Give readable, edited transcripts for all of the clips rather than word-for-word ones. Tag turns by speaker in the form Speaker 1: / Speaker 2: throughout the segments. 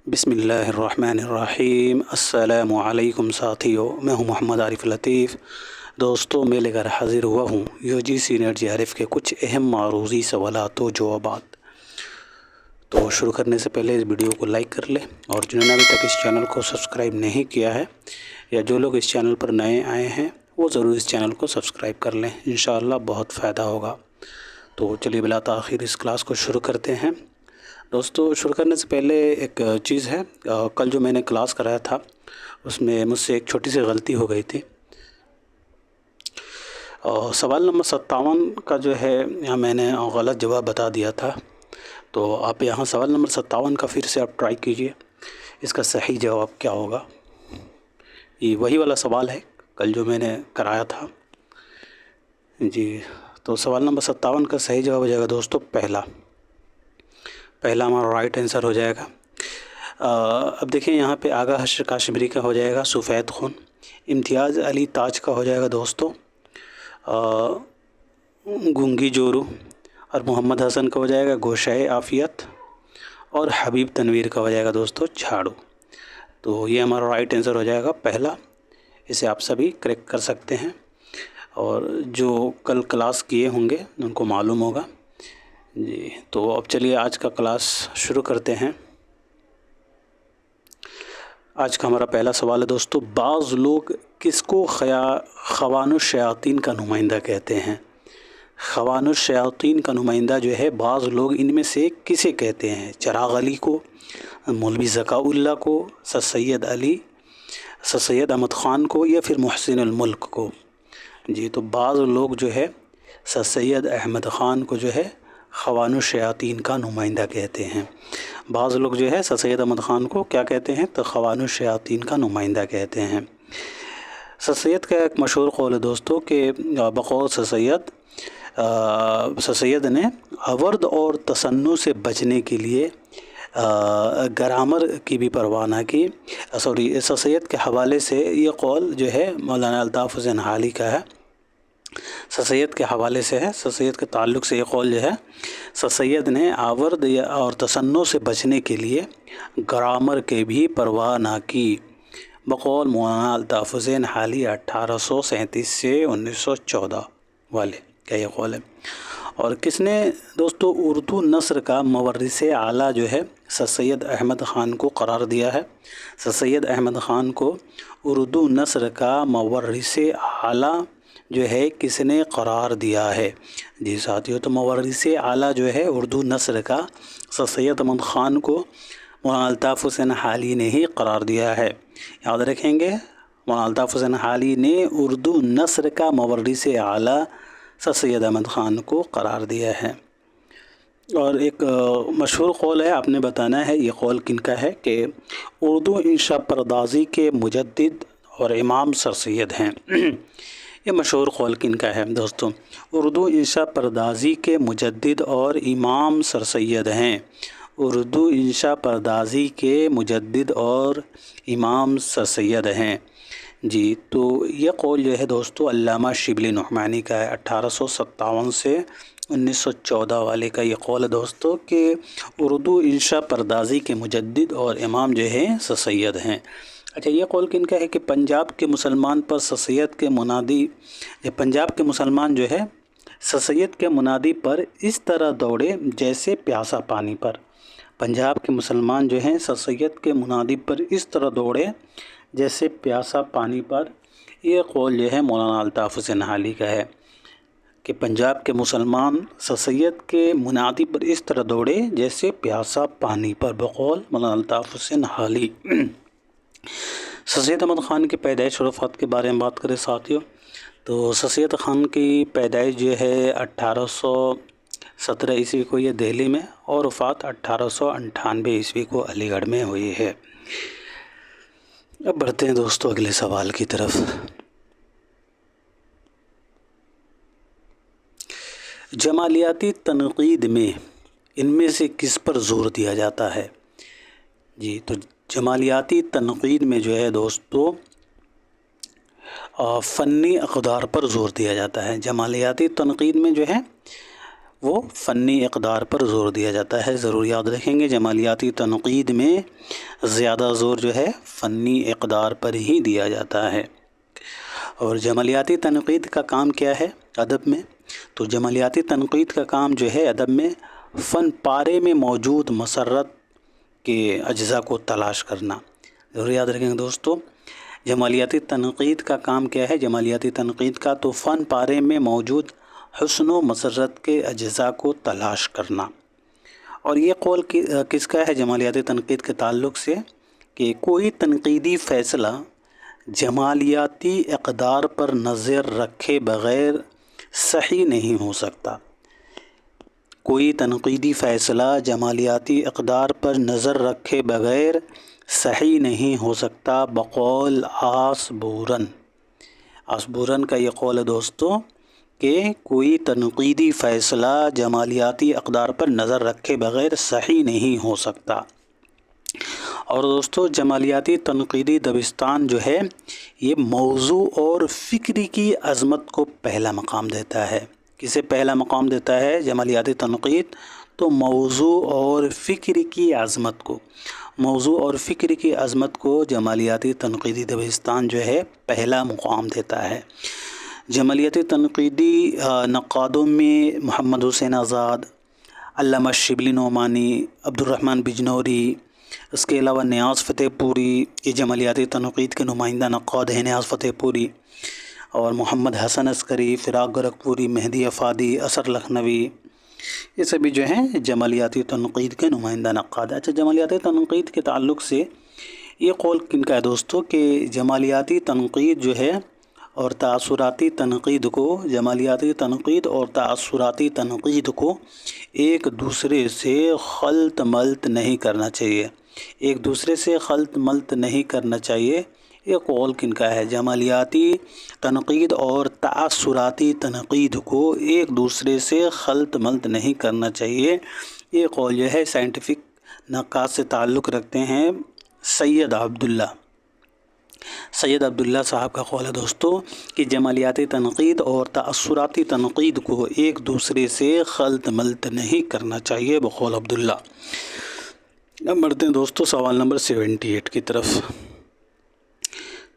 Speaker 1: بسم اللہ الرحمن الرحیم۔ السلام علیکم ساتھیو، میں ہوں محمد عارف لطیف۔ دوستوں، میں لے کر حاضر ہوا ہوں UG سینئر JRF کے کچھ اہم معروضی سوالات و جوابات۔ تو شروع کرنے سے پہلے اس ویڈیو کو لائک کر لیں، اور جنہوں نے ابھی تک اس چینل کو سبسکرائب نہیں کیا ہے یا جو لوگ اس چینل پر نئے آئے ہیں وہ ضرور اس چینل کو سبسکرائب کر لیں، انشاءاللہ بہت فائدہ ہوگا۔ تو چلیے بلا تاخیر اس کلاس کو شروع کرتے ہیں۔ دوستو، شروع کرنے سے پہلے ایک چیز ہے، کل جو میں نے کلاس کرایا تھا اس میں مجھ سے ایک چھوٹی سی غلطی ہو گئی تھی۔ سوال نمبر 57 کا جو ہے یہاں میں نے غلط جواب بتا دیا تھا، تو آپ یہاں سوال نمبر 57 کا پھر سے آپ ٹرائی کیجئے، اس کا صحیح جواب کیا ہوگا۔ یہ وہی والا سوال ہے کل جو میں نے کرایا تھا جی۔ تو سوال نمبر 57 کا صحیح جواب ہو جائے گا دوستو پہلا ہمارا رائٹ آنسر ہو جائے گا۔ اب دیکھیں یہاں پہ آغا حشر کاشمیری کا ہو جائے گا سفید خون، امتیاز علی تاج کا ہو جائے گا دوستو گونگی جورو، اور محمد حسن کا ہو جائے گا گوشۂ عافیت، اور حبیب تنویر کا ہو جائے گا دوستو جھاڑو۔ تو یہ ہمارا رائٹ آنسر ہو جائے گا پہلا، اسے آپ سبھی کریکٹ کر سکتے ہیں، اور جو کل کلاس کیے ہوں گے ان کو معلوم ہوگا جی۔ تو اب چلیے آج کا کلاس شروع کرتے ہیں۔ آج کا ہمارا پہلا سوال ہے دوستو، بعض لوگ کس کو خوان الشیاطین کا نمائندہ کہتے ہیں؟ خوان الشیاطین کا نمائندہ جو ہے بعض لوگ ان میں سے کسے کہتے ہیں؟ چراغ علی کو، مولوی ذکاء اللہ کو، سر سید احمد خان کو، یا پھر محسن الملک کو؟ جی، تو بعض لوگ جو ہے سر سید احمد خان کو جو ہے خوان الشیاطین کا نمائندہ کہتے ہیں۔ بعض لوگ جو ہے سر سید احمد خان کو کیا کہتے ہیں؟ تو خوان الشیاطین کا نمائندہ کہتے ہیں۔ سر سید کا ایک مشہور قول ہے دوستو کہ بقول سر سید نے اورد اور تصنع سے بچنے کے لیے گرامر کی بھی پرواہ نہ کی۔ سر سید کے حوالے سے یہ قول جو ہے مولانا الطاف حسین حالی کا ہے، سر سید کے حوالے سے ہے، سر سید کے تعلق سے یہ قول جو ہے، سر سید نے آورد اور تصنع سے بچنے کے لیے گرامر کے بھی پرواہ نہ کی، بقول مولانا الطاف حسین حالی 1837 سے 1914 والے کا یہ قول ہے۔ اور کس نے دوستو اردو نثر کا مورث اعلیٰ جو ہے سر سید احمد خان کو قرار دیا ہے؟ سر سید احمد خان کو اردو نثر کا مورث اعلیٰ جو ہے کس نے قرار دیا ہے؟ جی ساتھیو، تو مورث اعلیٰ جو ہے اردو نثر کا سر سید احمد خان کو مولانا الطاف حسین حالی نے ہی قرار دیا ہے۔ یاد رکھیں گے، مولانا الطاف حسین حالی نے اردو نثر کا مورث اعلیٰ سر سید احمد خان کو قرار دیا ہے۔ اور ایک مشہور قول ہے، آپ نے بتانا ہے یہ قول کن کا ہے، کہ اردو انشاء پردازی کے مجدد اور امام سر سید ہیں۔ یہ مشہور قول کن کا ہے دوستو؟ اردو انشاء پردازی کے مجدد اور امام سر سید ہیں۔ اردو انشاء پردازی کے مجدد اور امام سر سید ہیں جی۔ تو یہ قول جو ہے دوستو علامہ شبلی نعمانی کا ہے، 1857 سے 1914 والے کا یہ قول ہے دوستو، کہ اردو انشاء پردازی کے مجدد اور امام جو ہیں سر سید ہیں۔ اچھا، یہ قول کن کا ہے کہ پنجاب کے مسلمان پر سر سید کے منادی، پنجاب کے مسلمان جو ہے سر سید کے منادی پر اس طرح دوڑے جیسے پیاسا پانی پر۔ پنجاب کے مسلمان جو ہیں سر سید کے منادی پر اس طرح دوڑے جیسے پیاسا پانی پر۔ یہ قول جو ہے مولانا الطاف حسین حالی کا ہے کہ پنجاب کے مسلمان سر سید کے منادی پر اس طرح دوڑے جیسے پیاسا پانی پر، بقول مولانا الطاف حسین حالی۔ سر سید احمد خان کی پیدائش اور وفات کے بارے میں بات کریں ساتھیوں، تو سر سید خان کی پیدائش جو ہے 1817 عیسوی کو یہ دہلی میں، اور وفات 1898 عیسوی کو علی گڑھ میں ہوئی ہے۔ اب بڑھتے ہیں دوستو اگلے سوال کی طرف۔ جمالیاتی تنقید میں ان میں سے کس پر زور دیا جاتا ہے؟ جی، تو جمالیاتی تنقید میں جو ہے دوستو فنی اقدار پر زور دیا جاتا ہے۔ جمالیاتی تنقید میں جو ہے وہ فنی اقدار پر زور دیا جاتا ہے. ضرور یاد رکھیں گے جمالیاتی تنقید میں زیادہ زور جو ہے فنی اقدار پر ہی دیا جاتا ہے. اور جمالیاتی تنقید کا کام کیا ہے ادب میں؟ تو جمالیاتی تنقید کا کام جو ہے ادب میں فن پارے میں موجود مسرت کے اجزاء کو تلاش کرنا. ضرور یاد رکھیں گے دوستو، جمالیاتی تنقید کا کام کیا ہے؟ جمالیاتی تنقید کا تو فن پارے میں موجود حسن و مسرت کے اجزاء کو تلاش کرنا. اور یہ قول کس کا ہے جمالیاتی تنقید کے تعلق سے؟ کہ کوئی تنقیدی فیصلہ جمالیاتی اقدار پر نظر رکھے بغیر صحیح نہیں ہو سکتا. کوئی تنقیدی فیصلہ جمالیاتی اقدار پر نظر رکھے بغیر صحیح نہیں ہو سکتا بقول آسبورن. آسبورن کا یہ قول ہے دوستو کہ کوئی تنقیدی فیصلہ جمالیاتی اقدار پر نظر رکھے بغیر صحیح نہیں ہو سکتا. اور دوستو جمالیاتی تنقیدی دبستان جو ہے یہ موضوع اور فکر کی عظمت کو پہلا مقام دیتا ہے. کسے پہلا مقام دیتا ہے جمالیاتی تنقید؟ تو موضوع اور فکر کی عظمت کو. موضوع اور فکر کی عظمت کو جمالیاتی تنقیدی دبستان جو ہے پہلا مقام دیتا ہے. جمالیاتی تنقیدی نقادوں میں محمد حسین آزاد، علامہ شبلی نعمانی، عبدالرحمن بجنوری، اس کے علاوہ نیاز فتح پوری، یہ جمالیاتی تنقید کے نمائندہ نقاد ہیں. نیاز فتح پوری اور محمد حسن عسکری، فراق گورکھپوری، مہدی افادی، اثر لکھنوی، یہ سبھی جو ہیں جمالیاتی تنقید کے نمائندہ نقاد ہیں. اچھا، جمالیاتی تنقید کے تعلق سے یہ قول کن کا ہے دوستو کہ جمالیاتی تنقید جو ہے اور تاثراتی تنقید کو، جمالیاتی تنقید اور تاثراتی تنقید کو ایک دوسرے سے خلط ملط نہیں کرنا چاہیے. ایک دوسرے سے خلط ملط نہیں کرنا چاہیے. یہ قول کن کا ہے؟ جمالیاتی تنقید اور تاثراتی تنقید کو ایک دوسرے سے خلط ملط نہیں کرنا چاہیے. یہ قول جو ہے سائنٹیفک نقاد سے تعلق رکھتے ہیں سید عبداللہ صاحب کا قول ہے دوستو کہ جمالیاتی تنقید اور تاثراتی تنقید کو ایک دوسرے سے خلط ملط نہیں کرنا چاہیے بقول عبداللہ. اب بڑھتے ہیں دوستو سوال نمبر 78 کی طرف.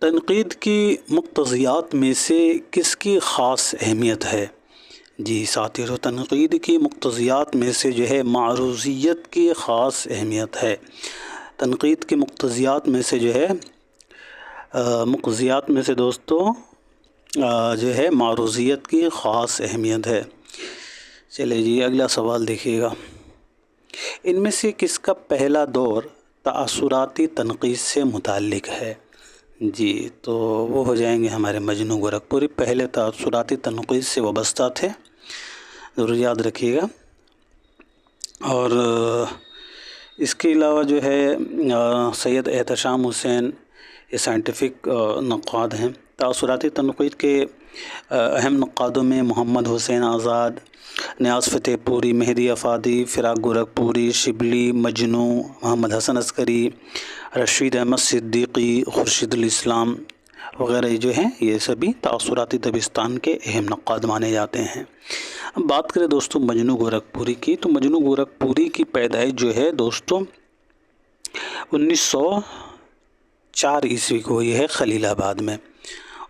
Speaker 1: تنقید کی مقتضیات میں سے کس کی خاص اہمیت ہے؟ جی ساتھیو، تنقید کی مقتضیات میں سے جو ہے معروضیت کی خاص اہمیت ہے. تنقید کی مقتضیات میں سے جو ہے مقتضیات میں سے دوستو جو ہے معروضیت کی خاص اہمیت ہے. چلے جی اگلا سوال دیکھیے گا. ان میں سے کس کا پہلا دور تاثراتی تنقید سے متعلق ہے؟ جی تو وہ ہو جائیں گے ہمارے مجنوں گورکھپوری، پہلے تاثراتی تنقید سے وابستہ تھے. ضرور یاد رکھیے گا. اور اس کے علاوہ جو ہے سید احتشام حسین، یہ سائنٹیفک نقاد ہیں. تاثراتی تنقید کے اہم نقادوں میں محمد حسین آزاد، نیاز فتح پوری، مہدی افادی، فراق گورکھپوری، شبلی، مجنوں، محمد حسن عسکری، رشید احمد صدیقی، خورشید الاسلام وغیرہ جو ہیں یہ سبھی تاثراتی دبستان کے اہم نقاد مانے جاتے ہیں. اب بات کریں دوستوں مجنوں گورکھپوری کی، تو مجنوں گورکھپوری کی پیدائش جو ہے دوستوں 1904 عیسوی کو ہوئی ہے خلیل آباد میں.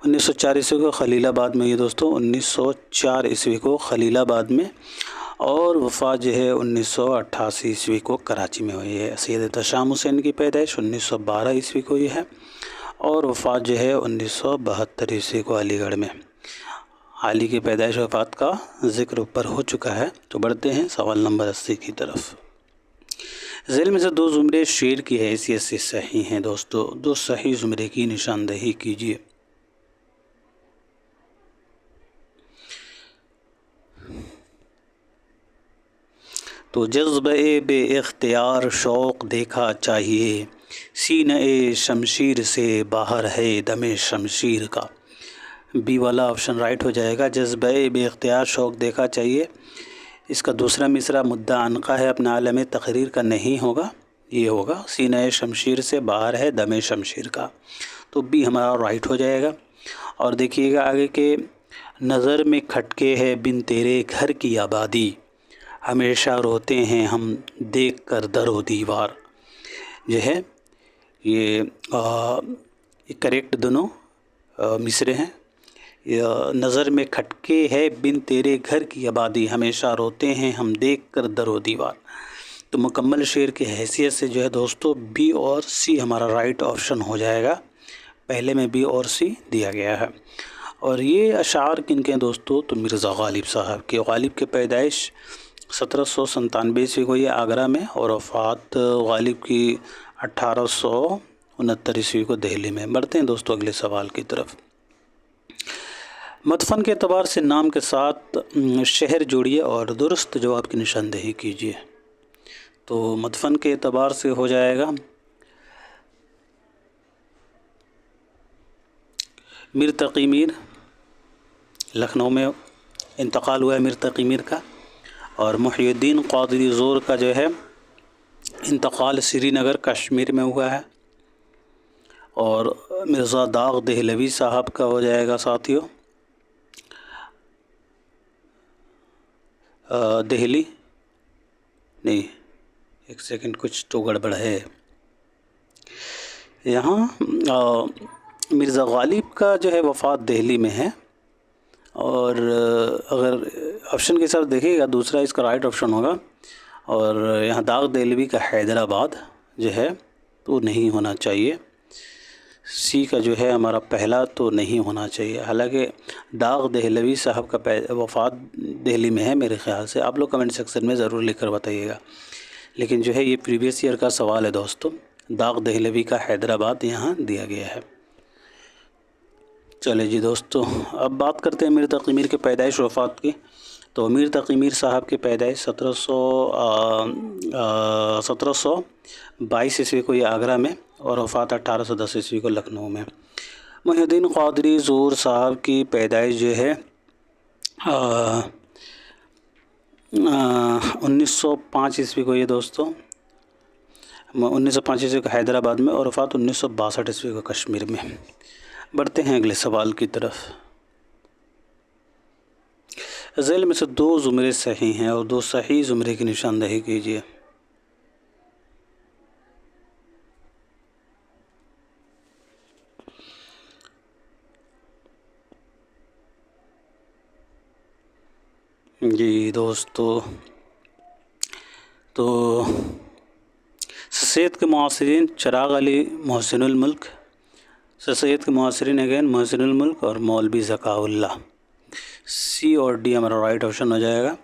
Speaker 1: 1904 عیسوی کو خلیل آباد میں، یہ دوستوں 1904 عیسوی کو خلیل آباد میں، اور وفات جو ہے 1988 عیسوی کو کراچی میں ہوئی ہے. سید احتشام حسین کی پیدائش 1912 عیسوی کو ہوئی ہے، اور وفات جو ہے 1972 عیسوی کو علی گڑھ میں. علی کی پیدائش وفات کا ذکر اوپر ہو چکا ہے. تو بڑھتے ہیں سوال نمبر 80 کی طرف. ذیل میں سے دو زمرے شعر کی حیثیت سے صحیح ہیں دوستو. دو صحیح زمرے کی نشاندہی کیجیے. تو جذبہ بے اختیار شوق دیکھا چاہیے، سینہ شمشیر سے باہر ہے دم شمشیر کا. بی والا آپشن رائٹ ہو جائے گا. جذبہ بے اختیار شوق دیکھا چاہیے، اس کا دوسرا مصرع مدعا عنقا ہے، اپنا عالم تقریر کا نہیں ہوگا، یہ ہوگا سینہ شمشیر سے باہر ہے دم شمشیر کا. تو بی ہمارا رائٹ ہو جائے گا. اور دیکھیے گا آگے کہ نظر میں کھٹکے ہے بن تیرے گھر کی آبادی، ہمیشہ روتے ہیں ہم دیکھ کر در و دیوار، جو ہے یہ کریکٹ دونوں مصرے ہیں۔ نظر میں کھٹکے ہے بن تیرے گھر کی آبادی، ہمیشہ روتے ہیں ہم دیکھ کر در و دیوار۔ تو مکمل شعر کی حیثیت سے جو ہے دوستو بی اور سی ہمارا رائٹ آپشن ہو جائے گا، پہلے میں بی اور سی دیا گیا ہے۔ اور یہ اشعار کن کے ہیں دوستو؟ تو مرزا غالب صاحب کے۔ غالب کی پیدائش 1797 کو یہ آگرہ میں، اور وفات غالب کی 1869 کو دہلی میں۔ بڑھتے ہیں دوستو اگلے سوال کی طرف۔ مدفن کے اعتبار سے نام کے ساتھ شہر جوڑیے اور درست جواب کی نشاندہی کیجیے۔ تو مدفن کے اعتبار سے ہو جائے گا میر تقی میر، لکھنؤ میں انتقال ہوا ہے میر تقی میر کا، اور محی الدین قادری زور کا جو ہے انتقال سری نگر کشمیر میں ہوا ہے، اور مرزا داغ دہلوی صاحب کا ہو جائے گا ساتھیوں دہلی، نہیں ایک سیکنڈ کچھ تو گڑبڑ ہے یہاں۔ مرزا غالب کا جو ہے وفات دہلی میں ہے، اور اگر آپشن کے ساتھ دیکھیے گا دوسرا اس کا رائٹ آپشن ہوگا، اور یہاں داغ دہلوی کا حیدرآباد جو ہے تو نہیں ہونا چاہیے، سی کا جو ہے ہمارا پہلا تو نہیں ہونا چاہیے۔ حالانکہ داغ دہلوی صاحب کا وفات دہلی میں ہے میرے خیال سے، آپ لوگ کمنٹ سیکشن میں ضرور لکھ کر بتائیے گا، لیکن جو ہے یہ پریویس ایئر کا سوال ہے دوستو، داغ دہلوی کا حیدرآباد یہاں دیا گیا ہے۔ چلے جی دوستو، اب بات کرتے ہیں میر تقی میر کے پیدائش وفات کی۔ تو میر تقی میر صاحب کی پیدائش 1722 عیسوی کو یہ آگرہ میں، اور وفات 1810 عیسوی کو لکھنؤ میں۔ محی الدین قادری زور صاحب کی پیدائش جو ہے 1905 عیسوی کو یہ دوستو 1905 عیسوی کو حیدرآباد میں، اور وفات 1962 عیسوی کو کشمیر میں۔ بڑھتے ہیں اگلے سوال کی طرف۔ ذیل میں سے 2 زمرے صحیح ہیں، اور 2 صحیح زمرے کی نشاندہی کیجیے۔ جی دوستو، تو سید کے معاصرین چراغ علی محسن الملک، سید کے معاصرین اگین محسن الملک اور مولوی ذکاء اللہ، سی اور ڈی ہمارا رائٹ آپشن ہو جائے گا۔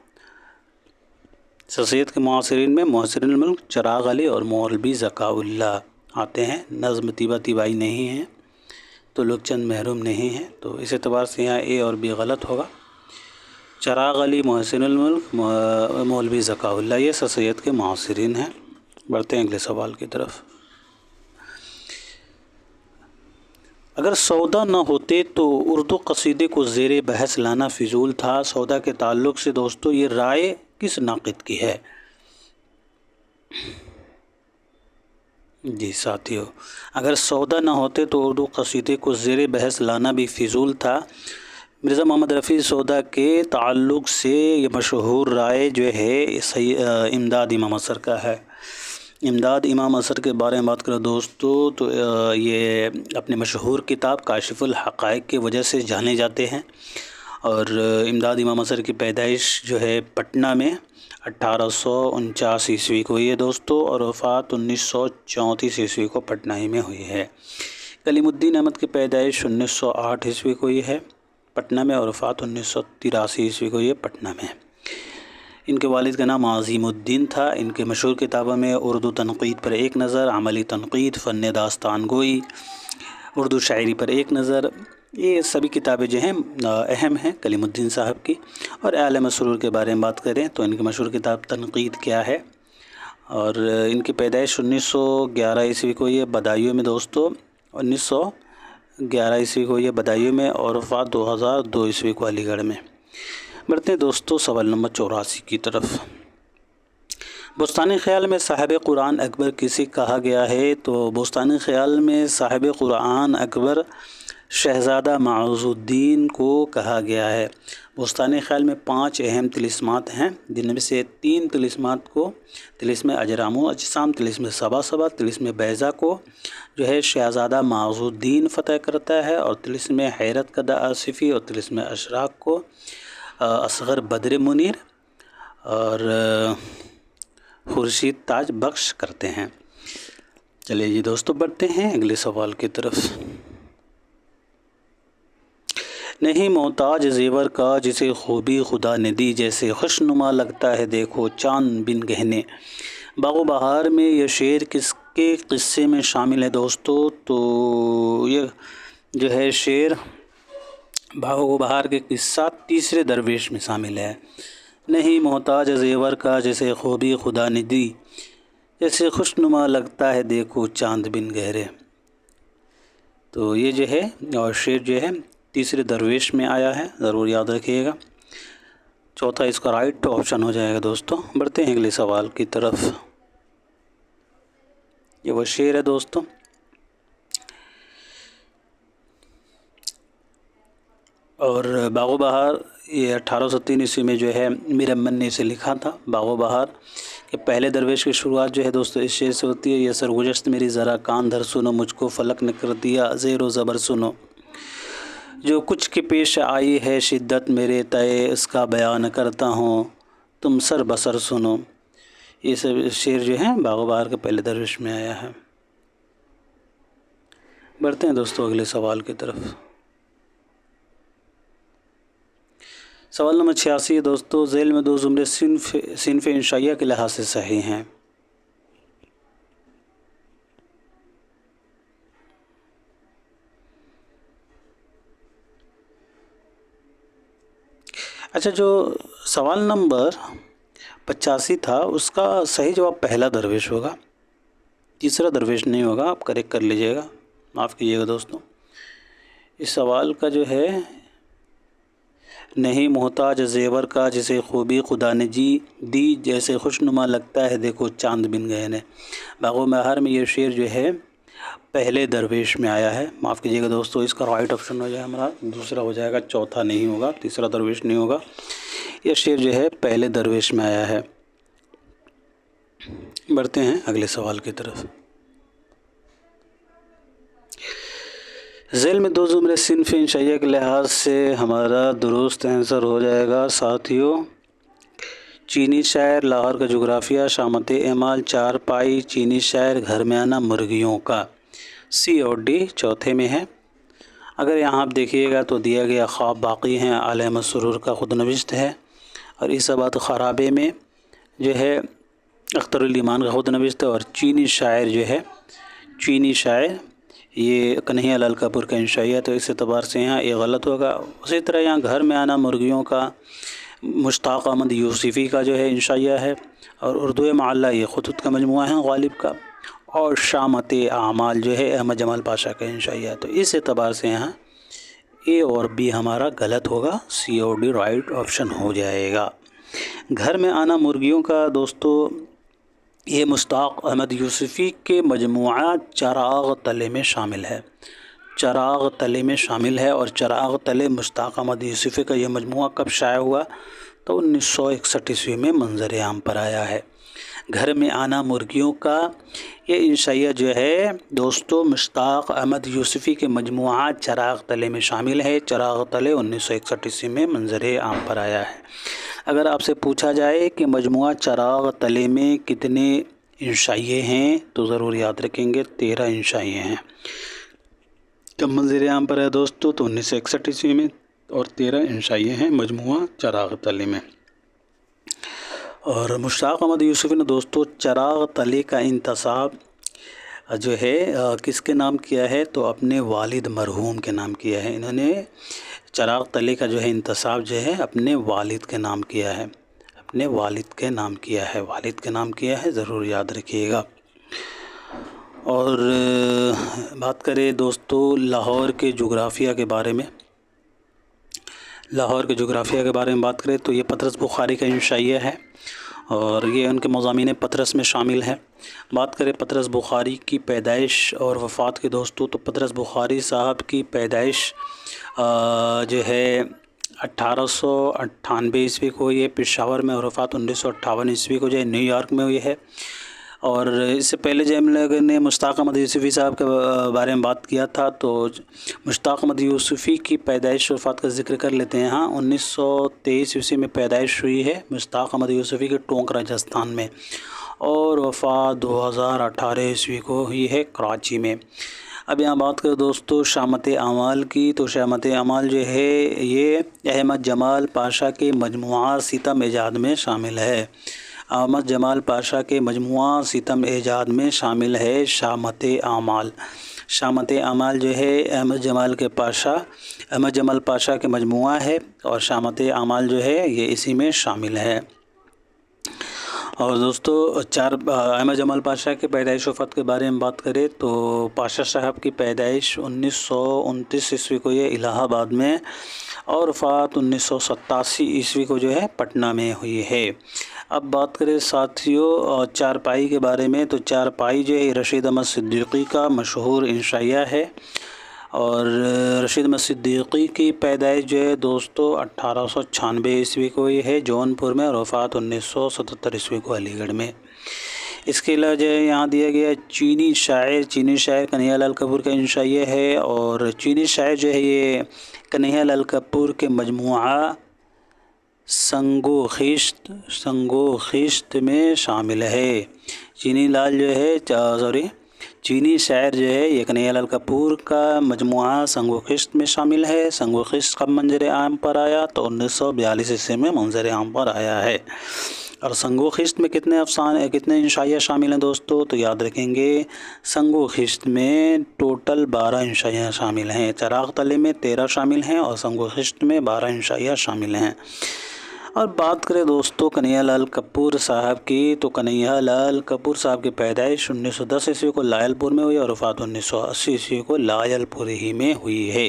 Speaker 1: سید کے معاصرین میں محسن الملک، چراغ علی اور مولوی ذکاء اللہ آتے ہیں۔ نظم طیبہ طیبائی نہیں ہیں تو لوگ چند محروم نہیں ہیں، تو اس اعتبار سے یہاں اے اور بی غلط ہوگا۔ چراغ علی، محسن الملک، مولوی ذکاء اللہ یہ سید کے معاصرین ہیں۔ بڑھتے ہیں اگلے سوال کی طرف۔ اگر سودا نہ ہوتے تو اردو قصیدے کو زیر بحث لانا فضول تھا۔ سودا کے تعلق سے دوستو یہ رائے کس ناقد کی ہے؟ جی ساتھیو، اگر سودا نہ ہوتے تو اردو قصیدے کو زیر بحث لانا بھی فضول تھا، مرزا محمد رفیع سودا کے تعلق سے یہ مشہور رائے جو ہے امداد امام اثر کا ہے۔ امداد امام اثر کے بارے میں بات کریں دوستو تو یہ اپنے مشہور کتاب کاشف الحقائق کی وجہ سے جانے جاتے ہیں، اور امداد امام اثر کی پیدائش جو ہے پٹنہ میں 1849 عیسوی کو ہوئی ہے دوستو، اور وفات 1934 عیسوی کو پٹنہ ہی میں ہوئی ہے۔ کلیم الدین احمد کی پیدائش 1908 عیسوی کو ہوئی ہے پٹنہ میں، اور وفات 1983 عیسوی کو یہ پٹنہ میں۔ ان کے والد کا نام عظیم الدین تھا۔ ان کے مشہور کتابوں میں اردو تنقید پر ایک نظر، عملی تنقید، فن داستان گوئی، اردو شاعری پر ایک نظر، یہ سبھی کتابیں جو ہیں اہم ہیں کلیم الدین صاحب کی۔ اور اعلی مسرور کے بارے میں بات کریں تو ان کی مشہور کتاب تنقید کیا ہے، اور ان کی پیدائش 1911 عیسوی کو یہ بدایوں میں دوستو 1911 عیسوی کو یہ بدایوں میں، اور وفات 2002 عیسوی کو علی گڑھ میں۔ بڑھتے ہیں دوستو سوال نمبر 84 کی طرف۔ بستانی خیال میں صاحب قرآن اکبر کسے کہا گیا ہے؟ تو بستانی خیال میں صاحب قرآن اکبر شہزادہ معز الدین کو کہا گیا ہے۔ بستان خیال میں 5 اہم طلسمات ہیں، جن میں سے 3 طلسمات کو طلسم اجرام و اجسام، طلسم صبا صبا، طلسم بیضا کو جو ہے شہزادہ معز الدین فتح کرتا ہے، اور طلسم حیرت کدہ آصفی اور طلسم اشراق کو اصغر بدر منیر اور خورشید تاج بخش کرتے ہیں۔ چلیے جی دوستو بڑھتے ہیں اگلے سوال کی طرف۔ نہیں محتاج زیور کا جسے خوبی خدا نے دی، جیسے خوشنما لگتا ہے دیکھو چاند بن گہنے۔ باغ و بہار میں یہ شعر کس کے قصے میں شامل ہے دوستو؟ تو یہ جو ہے شعر باغ و بہار کے قصہ تیسرے درویش میں شامل ہے۔ نہیں محتاج زیور کا جسے خوبی خدا نے دی، جیسے خوشنما لگتا ہے دیکھو چاند بن گہرے۔ تو یہ جو ہے اور شعر جو ہے تیسرے درویش میں آیا ہے، ضرور یاد رکھیے گا۔ چوتھا اس کا رائٹ آپشن ہو جائے گا دوستو۔ بڑھتے ہیں اگلے سوال کی طرف۔ یہ وہ شعر ہے دوستو۔ اور باغ و بہار یہ 1803 عیسوی میں جو ہے میر امن نے اسے لکھا تھا۔ باغ و بہار کے پہلے درویش کی شروعات جو ہے دوستو اس شعر سے ہوتی ہے، یہ سرگزشت میری ذرا کان دھر سنو، مجھ کو فلک نے کر دیا زیر و زبر سنو، جو کچھ کے پیش آئی ہے شدت میرے تئے، اس کا بیان کرتا ہوں تم سر بسر سنو۔ یہ سب شعر جو ہے باغ و بہار کے پہلے درویش میں آیا ہے۔ بڑھتے ہیں دوستو اگلے سوال کی طرف۔ سوال نمبر 86 دوستو، ذیل میں 2 زمرے صنف انشائیہ کے لحاظ سے صحیح ہیں۔ اچھا، جو سوال نمبر 85 تھا اس کا صحیح جواب پہلا درویش ہوگا، تیسرا درویش نہیں ہوگا، آپ کریکٹ کر لیجئے گا، معاف کیجیے گا دوستو۔ اس سوال کا جو ہے نہیں محتاج زیور کا جسے خوبی خدا نے دی، جیسے خوشنما لگتا ہے دیکھو چاند بن گہنے۔ باغ و بہار میں یہ شعر جو ہے پہلے درویش میں آیا ہے، معاف کیجیے گا دوستو۔ اس کا رائٹ آپشن ہو جائے ہمارا دوسرا ہو جائے گا، چوتھا نہیں ہوگا، تیسرا درویش نہیں ہوگا۔ یہ شعر جو ہے پہلے درویش میں آیا ہے۔ بڑھتے ہیں اگلے سوال کی طرف۔ ذیل میں 2 زمرے صنف انشائیہ کے لحاظ سے ہمارا درست آنسر ہو جائے گا ساتھیوں، چینی شاعر، لاہور کا جغرافیہ، شامت اعمال، 4 پائی، چینی شاعر، گھر میں آنا مرغیوں کا۔ سی اور ڈی چوتھے میں ہے۔ اگر یہاں آپ دیکھیے گا تو دیا گیا خواب باقی ہیں آل احمد سرور کا خود نوشت ہے، اور عیسابات خرابے میں جو ہے اختر علی ایمان کا خود نوشت ہے، اور چینی شاعر جو ہے چینی شاعر یہ کنہیا لال کپور کا انشائیہ، تو اس اعتبار سے یہاں یہ غلط ہوگا۔ اسی طرح یہاں گھر میں آنا مرغیوں کا مشتاق احمد یوسفی کا جو ہے انشائیہ ہے، اور اردو معلیٰ یہ خطوط کا مجموعہ ہے غالب کا، اور شامت اعمال جو ہے احمد جمال پاشا کا انشائیہ ہے۔ تو اس اعتبار سے یہاں اے اور بی ہمارا غلط ہوگا، سی اور ڈی رائٹ آپشن ہو جائے گا۔ گھر میں آنا مرغیوں کا دوستو یہ مشتاق احمد یوسفی کے مجموعہ چراغ تلے میں شامل ہے، چراغ تلے میں شامل ہے، اور چراغ تلے مشتاق احمد یوسفی کا یہ مجموعہ کب شائع ہوا؟ تو 1961 عیسوی میں منظر عام پر آیا ہے۔ گھر میں آنا مرغیوں کا یہ انشائیہ جو ہے دوستو مشتاق احمد یوسفی کے مجموعہ چراغ تلے میں شامل ہے۔ چراغ تلے 1961 عیسوی میں منظر عام پر آیا ہے۔ اگر آپ سے پوچھا جائے کہ مجموعہ چراغ تلے میں کتنے انشائیے ہیں تو ضرور یاد رکھیں گے 13 انشائیے ہیں۔ کب منظر عام پر ہے دوستو؟ تو 1961 عیسوی میں، اور 13 انشائیے ہیں مجموعہ چراغ تلے میں۔ اور مشتاق احمد یوسفی نے دوستو چراغ تلے کا انتساب جو ہے کس کے نام کیا ہے؟ تو اپنے والد مرحوم کے نام کیا ہے۔ انہوں نے چراغ تلے کا جو ہے انتساب جو ہے اپنے والد کے نام کیا ہے، اپنے والد کے نام کیا ہے، والد کے نام کیا ہے، ضرور یاد رکھیے گا۔ اور بات کریں دوستو لاہور کے جغرافیہ کے بارے میں، لاہور کے جغرافیہ کے بارے میں بات کریں تو یہ پطرس بخاری کا انشائیہ ہے، اور یہ ان کے مضامین پطرس میں شامل ہے۔ بات کریں پطرس بخاری کی پیدائش اور وفات کے دوستوں، تو پطرس بخاری صاحب کی پیدائش جو ہے 1898 عیسوی کو ہوئی ہے پشاور میں، اور وفات 1958 عیسوی کو جو ہے نیو یارک میں ہوئی ہے۔ اور اس سے پہلے جو ہم لوگوں نے مشتاق احمد یوسفی صاحب کے بارے میں بات کیا تھا، تو مشتاق احمد یوسفی کی پیدائش و وفات کا ذکر کر لیتے ہیں۔ ہاں 1923 عیسوی میں پیدائش ہوئی ہے مشتاق احمد یوسفی کے ٹونک راجستھان میں، اور وفات 2018 عیسوی کو ہوئی ہے کراچی میں۔ اب یہاں بات کریں دوستو شامت اعمال کی، تو شامت اعمال جو ہے یہ احمد جمال پاشا کے مجموعہ ستم ایجاد میں شامل ہے۔ احمد جمال پاشا کے مجموعہ ستم ایجاد میں شامل ہے شامت اعمال۔ شامت اعمال جو ہے احمد جمال پاشا کے مجموعہ ہے، اور شامت اعمال جو ہے یہ اسی میں شامل ہے۔ اور دوستو احمد جمال پاشا کے پیدائش وفات کے بارے میں بات کریں تو پاشا صاحب کی پیدائش 1929 عیسوی کو یہ الہ آباد میں، اور وفات 1987 عیسوی کو جو ہے پٹنہ میں ہوئی ہے۔ اب بات کریں ساتھیوں چارپائی کے بارے میں، تو چارپائی جو ہے رشید احمد صدیقی کا مشہور انشائیہ ہے، اور رشید احمد صدیقی کی پیدائش جو ہے دوستو 1896 عیسوی کو ہوئی ہے جون پور میں، اور وفات 1977 عیسوی کو علی گڑھ میں۔ اس کے علاوہ جو ہے یہاں دیا گیا چینی شاعر کنہیا لال کپور کا انشائیہ ہے، اور چینی شاعر جو ہے یہ کنہیا لال کپور کے مجموعہ سنگو خشت میں شامل ہے۔ چینی شاعر جو ہے یہ کنہیا لال کپور کا مجموعہ سنگو خشت میں شامل ہے۔ سنگو خشت کب منظر عام پر آیا؟ تو 1942 عیسوی میں منظر عام پر آیا ہے۔ اور سنگو خشت میں کتنے انشائیہ شامل ہیں دوستو؟ تو یاد رکھیں گے سنگو خشت میں ٹوٹل 12 انشائیہ شامل ہیں۔ چراغ تلے میں 13 شامل ہیں، اور سنگو خشت میں 12 انشائیہ شامل ہیں۔ اور بات کریں دوستو کنہیا لال کپور صاحب کی، تو کنہیا لال کپور صاحب کی پیدائش 1910 عیسوی کو لائل پور میں ہوئی، اور وفات 1980 عیسوی کو لائل پور ہی میں ہوئی ہے۔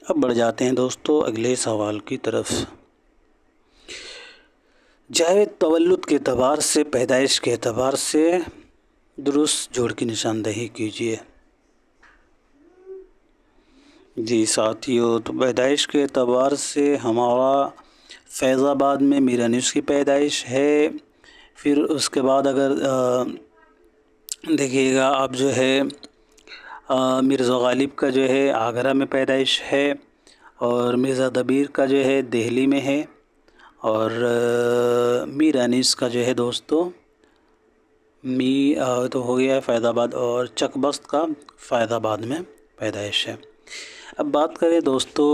Speaker 1: اب بڑھ جاتے ہیں دوستو اگلے سوال کی طرف۔ جاوید تولد کے اعتبار سے، پیدائش کے اعتبار سے درست جوڑ کی نشاندہی کیجیے۔ جی ساتھیو، تو پیدائش کے اعتبار سے ہمارا فیض آباد میں میر انیس کی پیدائش ہے۔ پھر اس کے بعد اگر دیکھیے گا آپ جو ہے مرزا غالب کا جو ہے آگرہ میں پیدائش ہے، اور مرزا دبیر کا جو ہے دہلی میں ہے، اور میر انیس کا جو ہے دوستو تو ہو گیا ہے فیض آباد، اور چک بست کا فیض آباد میں پیدائش ہے۔ اب بات کریں دوستو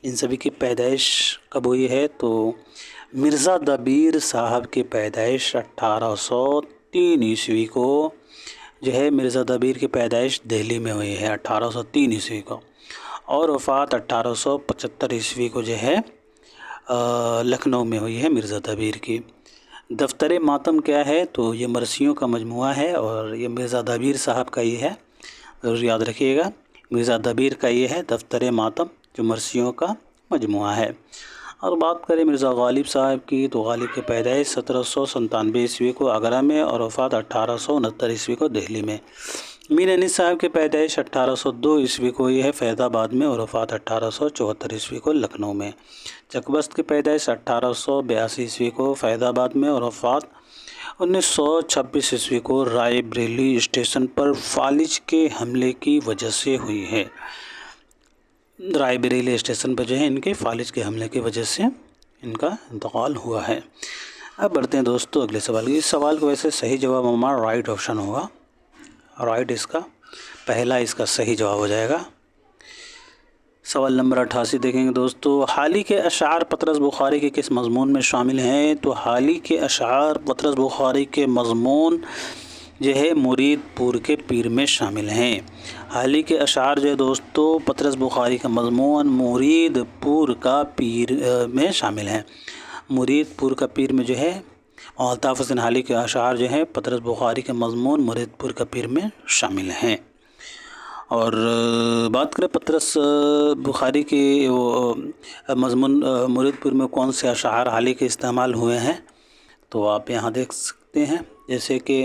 Speaker 1: ان سبھی کی پیدائش کب ہوئی ہے، تو مرزا دبیر صاحب کی پیدائش 1803 عیسوی کو جو ہے مرزا دبیر کی پیدائش دہلی میں ہوئی ہے 1803 عیسوی کو، اور وفات 1875 عیسوی کو جو ہے لکھنؤ میں ہوئی ہے مرزا دبیر کی۔ دفتر ماتم کیا ہے؟ تو یہ مرثیوں کا مجموعہ ہے، اور یہ مرزا دبیر صاحب کا یہ ہے، ضرور یاد رکھیے گا مرزا دبیر کا یہ ہے دفتر ماتم جو مرثیوں کا مجموعہ ہے۔ اور بات کریں مرزا غالب صاحب کی، تو غالب کی پیدائش 1797 عیسوی کو آگرہ میں، اور وفات 1869 عیسوی کو دہلی میں۔ میر انیس صاحب کی پیدائش 1802 عیسوی کو ہوئی ہے فیض آباد میں، اور وفات 1874 عیسوی کو لکھنؤ میں۔ چکبست کی پیدائش 1882 عیسوی کو فیض آباد میں، اور وفات 1926 عیسوی کو رائے بریلی اسٹیشن پر فالج کے حملے کی وجہ سے ہوئی ہے۔ رائے بریلی اسٹیشن پر جو ہے ان کے فالج کے حملے کی وجہ سے ان کا انتقال ہوا ہے۔ اب بڑھتے ہیں دوستو اگلے سوال کی۔ اس سوال کو ویسے صحیح جواب ہمارا رائٹ آپشن ہوگا، رائٹ اس کا پہلا اس کا صحیح جواب ہو جائے گا۔ سوال نمبر 88 دیکھیں گے دوستو، حالی کے اشعار پطرس بخاری کے کس مضمون میں شامل ہیں؟ تو حالی کے اشعار پطرس بخاری کے مضمون جو ہے مرید پور کے پیر میں شامل ہیں۔ حالی کے اشعار جو ہے دوستو پطرس بخاری کا مضمون مرید پور کا پیر میں شامل ہیں۔ مرید پور کا پیر میں جو ہے الطاف حسین حالی کے اشعار جو ہیں پطرس بخاری کے مضمون مرید پور کا پیر میں شامل ہیں۔ اور بات کریں پطرس بخاری کے مضمون مرید پور میں کون سے اشعار حالی کے استعمال ہوئے ہیں، تو آپ یہاں دیکھ سکتے ہیں، جیسے کہ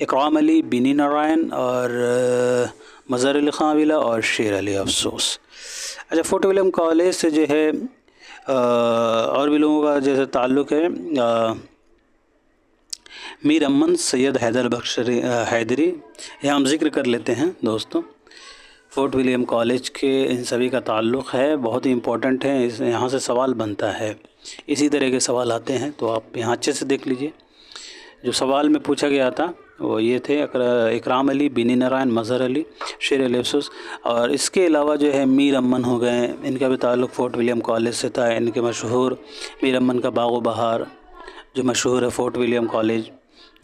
Speaker 1: اکرام علی، بینی نارائن اور مظہر علی خان ویلا اور شیر علی افسوس۔ اچھا، فورٹ ولیم کالج سے جو ہے اور بھی لوگوں کا جیسے تعلق ہے، میر امن، سید حیدر بخش حیدری، یہ ہم ذکر کر لیتے ہیں دوستوں۔ فورٹ ولیم کالج کے ان سبھی کا تعلق ہے، بہت ہی امپورٹنٹ ہے، یہاں سے سوال بنتا ہے، اسی طرح کے سوال آتے ہیں، تو آپ یہاں اچھے سے دیکھ لیجئے۔ جو سوال میں پوچھا گیا تھا وہ یہ تھے اکرام علی، بینی نارائن، مظہر علی، شیر علی افسوس، اور اس کے علاوہ جو ہے میر امن ہو گئے، ان کا بھی تعلق فورٹ ولیم کالج سے تھا۔ ان کے مشہور میر امن کا باغ و بہار جو مشہور ہے فورٹ ولیم کالج،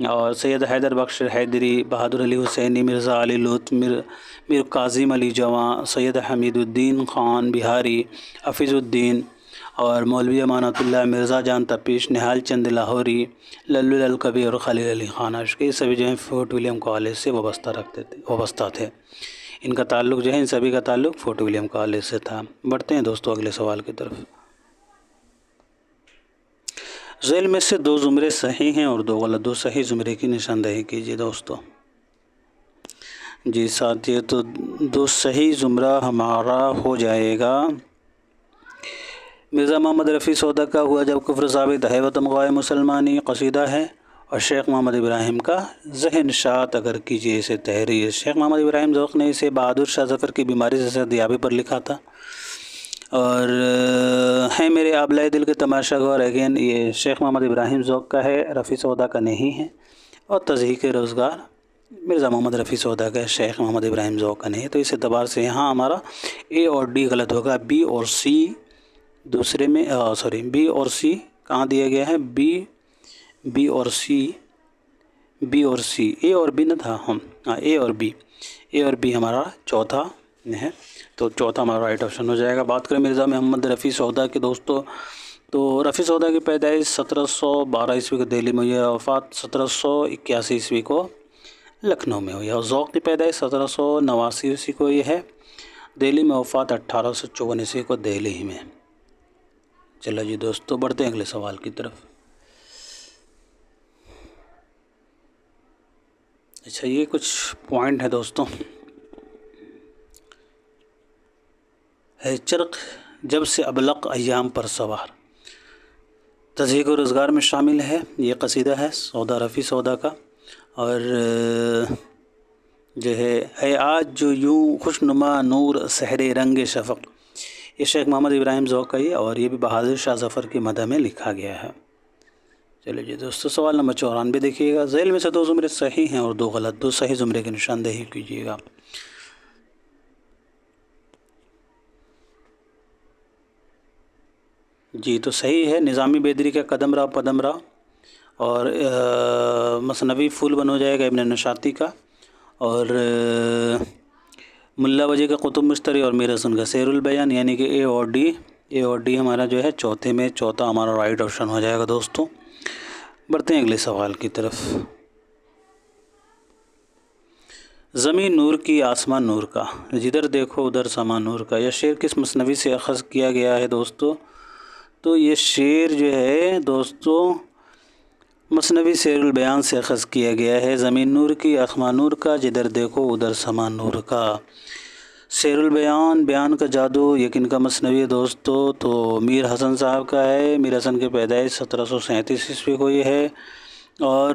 Speaker 1: اور سید حیدر بخش حیدری، بہادر علی حسینی، مرزا علی لطف، میر کاظم علی جواں، سید حمید الدین خان بہاری، حفیظ الدین، اور مولوی امانت اللہ، مرزا جان تپیش، نہال چند لاہوری، للو الکبی اور خلیل علی خان عاشقی، سبھی جو ہیں فورٹ ولیم کالج سے وابستہ تھے۔ ان کا تعلق جو ہے، ان سبھی کا تعلق فورٹ ولیم کالج سے تھا۔ بڑھتے ہیں دوستو اگلے سوال کی طرف۔ ذیل میں سے 2 زمرے صحیح ہیں اور 2 غلط، 2 صحیح زمرے کی نشاندہی کیجیے دوستو۔ جی ساتھیو، تو 2 صحیح زمرہ ہمارا ہو جائے گا۔ مرزا محمد رفیع سودا کا ہوا جب کفر ثابت ہے وطن غائے مسلمانی قصیدہ ہے، اور شیخ محمد ابراہیم کا ذہن شات اگر کیجیے اسے تحریر۔ شیخ محمد ابراہیم ذوق نے اسے بہادر شاہ ظفر کی بیماری سے صحتیابی پر لکھا تھا، اور ہے میرے آبلائے دل کے تماشا گور، اگین یہ شیخ محمد ابراہیم ذوق کا ہے، رفیع سودا کا نہیں ہے، اور تضحیق روزگار مرزا محمد رفیع سودا کا ہے، شیخ محمد ابراہیم ذوق کا نہیں ہے۔ تو اس اعتبار سے یہاں ہمارا اے اور ڈی غلط ہوگا، بی اور سی دوسرے میں بی اور سی کہاں دیا گیا ہے، بی اور سی، اے اور بی نہ تھا، اے اور بی ہمارا چوتھا ہے، تو چوتھا ہمارا رائٹ آپشن ہو جائے گا۔ بات کریں مرزا محمد رفیع سودا کے دوستو، تو رفیع سودا کی پیدائش 1712 عیسوی کو دہلی میں ہوئی ہے، وفات 1781 عیسوی کو لکھنؤ میں ہوئی ہے، اور ذوق کی پیدائش 1789 عیسوی کو یہ ہے دہلی میں، وفات 1854 عیسوی کو دہلی ہی میں۔ چلو جی دوستو، بڑھتے ہیں اگلے سوال کی طرف۔ اچھا، یہ کچھ پوائنٹ ہے دوستوں۔ ہے چرخ جب سے ابلق ایام پر سوار، تضحیق و روزگار میں شامل ہے، یہ قصیدہ ہے سودا، رفیع سودا کا، اور جو ہے آج جو یوں خوشنما نور سحر رنگ شفق، یہ شیخ محمد ابراہیم ذوق کا ہی، اور یہ بھی بہادر شاہ ظفر کی مدح میں لکھا گیا ہے۔ چلو جی دوستو، سوال نمبر 94 دیکھیے گا۔ ذیل میں سے 2 زمرے صحیح ہیں اور 2 غلط، 2 صحیح زمرے کی نشاندہی کیجیے گا۔ جی تو صحیح ہے، نظامی بیدری کا قدم راہ پدم راہ، اور مثنوی پھول بن ہو جائے گا ابن نشاطی کا، اور ملا وجہ کا قطب مشتری، اور میر حسن کا سیر البیان، یعنی کہ اے اور ڈی ہمارا جو ہے چوتھے میں چوتھا ہمارا رائٹ آپشن ہو جائے گا دوستوں۔ بڑھتے ہیں اگلے سوال کی طرف۔ زمین نور کی آسمان نور کا، جدھر دیکھو ادھر سما نور کا، یہ شعر کس مثنوی سے اخذ کیا گیا ہے دوستو؟ تو یہ شعر جو ہے دوستو مثنوی سیر البیان سے اخذ کیا گیا ہے۔ زمین نور کی آسمان نور کا، جدھر دیکھو ادھر سما نور کا۔ سیر البیان، بیان کا جادو، یقین کا مثنوی ہے دوستو، تو میر حسن صاحب کا ہے۔ میر حسن کی پیدائش 1737 عیسوی کو یہ ہے، اور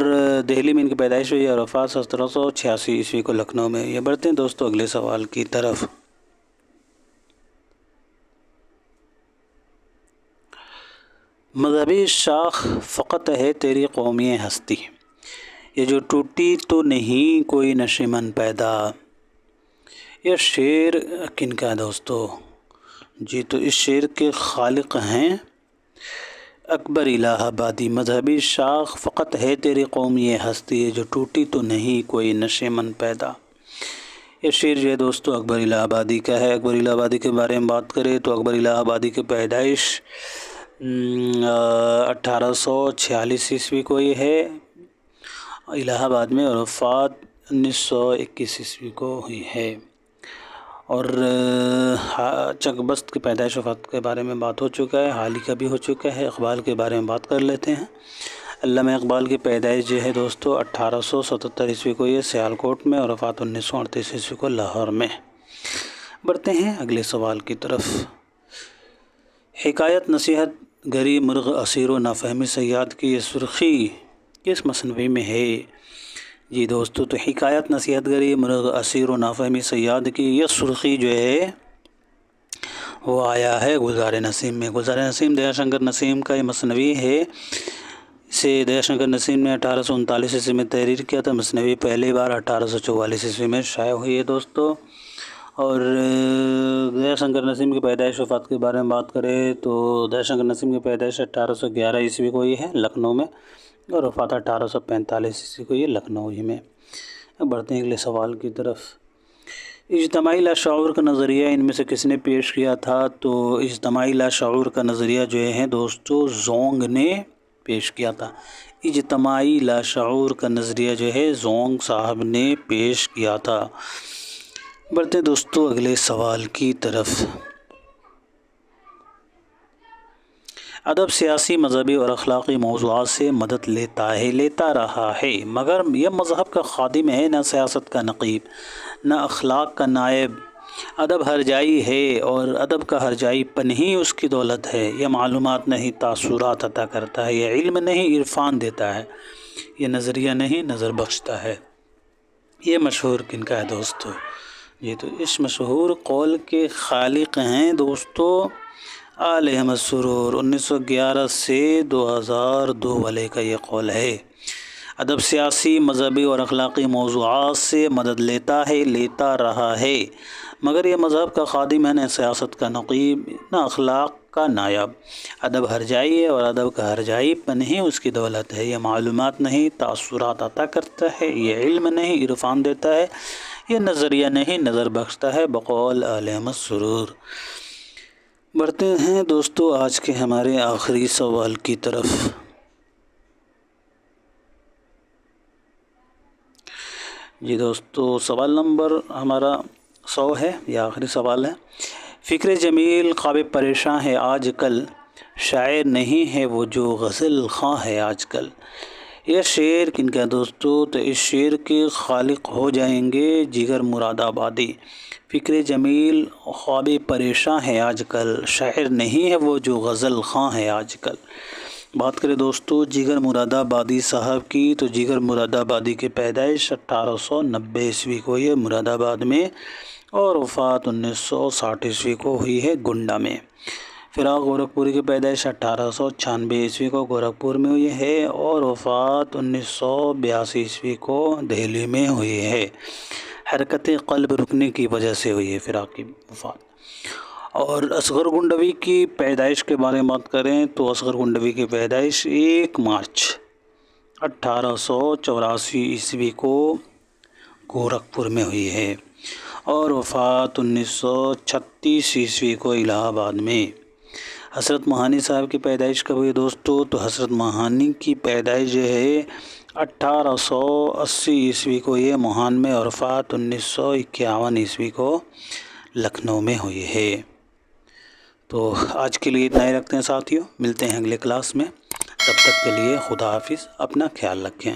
Speaker 1: دہلی میں ان کی پیدائش ہوئی ہے، اور وفات 1786 عیسوی کو لکھنؤ میں۔ یہ بڑھتے ہیں دوستو اگلے سوال کی طرف۔ مذہبی شاخ فقط ہے تیری قومی ہستی، یہ جو ٹوٹی تو نہیں کوئی نشیمن پیدا، یہ شعر کن کا ہے دوستو؟ جی تو اس شعر کے خالق ہیں اکبر الہ آبادی۔ مذہبی شاخ فقط ہے تیری قومی ہستی، جو ٹوٹی تو نہیں کوئی نشیمن پیدا، یہ شعر جو ہے دوستو اکبر الہ آبادی کا ہے۔ اکبر الہ آبادی کے بارے میں بات کریں تو اکبر الہ آبادی کی پیدائش 1846 عیسوی کو یہ ہے الہ آباد میں، اور وفات 1921 عیسوی کو ہوئی ہے۔ اور چک بست کی پیدائش وفات کے بارے میں بات ہو چکا ہے، حال ہی کا بھی ہو چکا ہے۔ اقبال کے بارے میں بات کر لیتے ہیں۔ علامہ اقبال کی پیدائش جو ہے دوستو 1877 عیسوی کو یہ سیالکوٹ میں اور وفات 1938 عیسوی کو لاہور میں۔ بڑھتے ہیں اگلے سوال کی طرف۔ حکایت نصیحت گری مرغ اسیر و نافہمی صیاد کی یہ سرخی کس مثنوی میں ہے؟ جی دوستو، تو حکایت نصیحت گری مرغ اسیر و نافہمی صیاد کی یہ سرخی جو ہے وہ آیا ہے گلزار نسیم میں۔ گلزار نسیم دیا شنکر نسیم کا یہ مثنوی ہے۔ اسے دیا شنکر نسیم نے 1839 عیسوی میں تحریر کیا تھا۔ مثنوی پہلی بار 1844 عیسوی میں شائع ہوئی ہے دوستو۔ اور دیا شنکر نسیم کی پیدائش وفات کے بارے میں بات کریں تو دیا شنکر نسیم کی پیدائش 1811 عیسوی کو ہی ہے لکھنؤ میں، اور وفات 1845 عیسوی کو یہ لکھنؤ ہی میں۔ بڑھتے ہیں اگلے سوال کی طرف۔ اجتماعی لاشعور کا نظریہ ان میں سے کس نے پیش کیا تھا؟ تو اجتماعی لاشعور کا نظریہ جو ہے دوستو زونگ نے پیش کیا تھا۔ اجتماعی لاشعور کا نظریہ جو ہے زونگ صاحب نے پیش کیا تھا۔ بڑھتے ہیں دوستو اگلے سوال کی طرف۔ ادب سیاسی، مذہبی اور اخلاقی موضوعات سے مدد لیتا رہا ہے، مگر یہ مذہب کا خادم ہے، نہ سیاست کا نقیب، نہ اخلاق کا نائب۔ ادب ہرجائی ہے اور ادب کا ہرجائی پن ہی اس کی دولت ہے۔ یہ معلومات نہیں تاثرات عطا کرتا ہے، یہ علم نہیں عرفان دیتا ہے، یہ نظریہ نہیں نظر بخشتا ہے۔ یہ مشہور کن کا ہے دوستو؟ یہ تو اس مشہور قول کے خالق ہیں دوستو آل احمد سرور۔ 1911 سے 2002 والے کا یہ قول ہے۔ ادب سیاسی، مذہبی اور اخلاقی موضوعات سے مدد لیتا رہا ہے، مگر یہ مذہب کا خادم ہے، نہ سیاست کا نقیب، نہ اخلاق کا نائب۔ ادب ہرجائی ہے اور ادب کا ہرجائی پن ہی اس کی دولت ہے۔ یہ معلومات نہیں تاثرات عطا کرتا ہے، یہ علم نہیں عرفان دیتا ہے، یہ نظریہ نہیں نظر بخشتا ہے، بقول آل احمد سرور۔ بڑھتے ہیں دوستو آج کے ہمارے آخری سوال کی طرف۔ جی دوستو، سوال نمبر ہمارا 100 ہے، یہ آخری سوال ہے۔ فکر جمیل خواب پریشاں ہے آج کل، شاعر نہیں ہے وہ جو غزل خواں ہے آج کل۔ یہ شعر کن کا دوستو؟ تو اس شعر کے خالق ہو جائیں گے جگر مراد آبادی۔ فکر جمیل خواب پریشاں ہے آج کل، شاعر نہیں ہے وہ جو غزل خواں ہے آج کل۔ بات کریں دوستو جگر مراد آبادی صاحب کی، تو جگر مراد آبادی کی پیدائش 1890 عیسوی کو یہ مراد آباد میں، اور وفات 1960 عیسوی کو ہوئی ہے گنڈا میں۔ فراق گورکھپوری کی پیدائش 1896 عیسوی کو گورکھپور میں ہوئی ہے، اور وفات 1982 عیسوی کو دہلی میں ہوئی ہے۔ حرکت قلب رکنے کی وجہ سے ہوئی ہے فراق کی وفات۔ اور اصغر گنڈوی کی پیدائش کے بارے میں بات کریں تو اصغر گنڈوی کی پیدائش 1 مارچ 1884 عیسوی کو گورکھپور میں ہوئی ہے، اور وفات 1936 عیسوی کو الہ آباد میں۔ حسرت مہانی صاحب کی پیدائش کب ہوئی دوستو؟ تو حسرت مہانی کی پیدائش جو ہے 1880 عیسوی کو یہ موہان میں، اور وفات 1951 عیسوی کو لکھنؤ میں ہوئی ہے۔ تو آج کے لیے اتنا ہی رکھتے ہیں ساتھیوں، ملتے ہیں اگلے کلاس میں، تب تک کے لیے خدا حافظ، اپنا خیال رکھیں۔